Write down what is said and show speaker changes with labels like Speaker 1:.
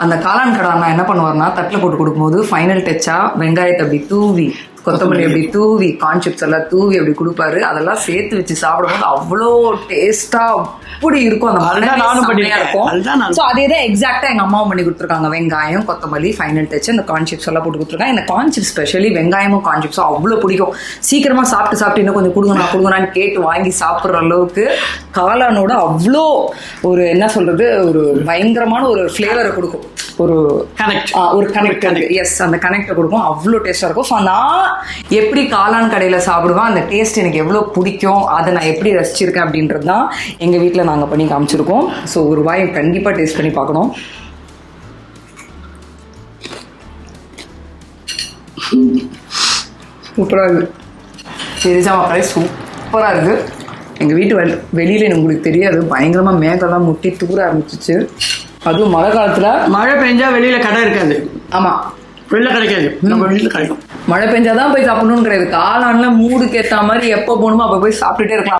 Speaker 1: அந்த காளான் கடை அண்ணா என்ன பண்ணுவார்னா தட்டில் போட்டு கொடுக்கும்போது ஃபைனல் டச்சா வெங்காயத்தை அப்படி தூவி கொத்தமல்லி அப்படி தூவி கார்ன் சிப்ஸ் எல்லாம் தூவி அப்படி கொடுப்பாரு. அதெல்லாம் சேர்த்து வச்சு சாப்பிடும்போது அவ்வளோ டேஸ்டா அப்படி இருக்கும். அந்த மாதிரி இருக்கும். ஸோ அதே தான் எக்ஸாக்டா எங்க அம்மாவும் பண்ணி கொடுத்துருக்காங்க. வெங்காயம் கொத்தமல்லி ஃபைனல் டச் இந்த கார்ன் சிப்ஸ் எல்லாம் போட்டு கொடுத்துருக்காங்க. இந்த கார்ன் சிப்ஸ் ஸ்பெஷலி வெங்காயமும் கார்ன் சிப்ஸும் அவ்வளோ பிடிக்கும். சீக்கிரமா சாப்பிட்டு இன்னும் கொஞ்சம் கொடுங்கண்ணான்னு கேட்டு வாங்கி சாப்பிட்ற அளவுக்கு காளானோட அவ்வளோ ஒரு என்ன சொல்றது ஒரு பயங்கரமான ஒரு ஃபிளேவரை கொடுக்கும். ஒரு கனெக்ட் எஸ் அந்த கனெக்டை கொடுக்கும். அவ்வளோ டேஸ்டா இருக்கும். ஸோ நான் எப்படி காளான் கடையில் சாப்பிடுவேன், அந்த டேஸ்ட் எனக்கு எவ்வளோ பிடிக்கும், அதை நான் எப்படி ரசிச்சிருக்கேன் அப்படின்றது தான் எங்கள் வீட்டில் நாங்கள் பண்ணி காமிச்சிருக்கோம். ஸோ ஒரு வாய் கண்டிப்பாக டேஸ்ட் பண்ணி பார்க்கணும். சூப்பராக இருக்குது. சரிஜா மக்களே சூப்பராக இருக்குது. எங்கள் வீட்டு வெளியில் உங்களுக்கு தெரியாது, பயங்கரமாக மேகெல்லாம் முட்டி தூர ஆரம்பிச்சிச்சு. அதுவும் மழை காலத்துல
Speaker 2: மழை பெஞ்சா வெளியில கடை இருக்காது.
Speaker 1: ஆமா,
Speaker 2: வெளில கிடைக்காது. நம்ம வீட்டுல கிடைக்கும்.
Speaker 1: மழை பெஞ்சாதான் போய் சாப்பிடணும்னு கிடையாது. காளான்ல மூடுக்கு ஏற்ற மாதிரி எப்போ போகணுமோ அப்போ போய் சாப்பிட்டுட்டே இருக்கலாம்.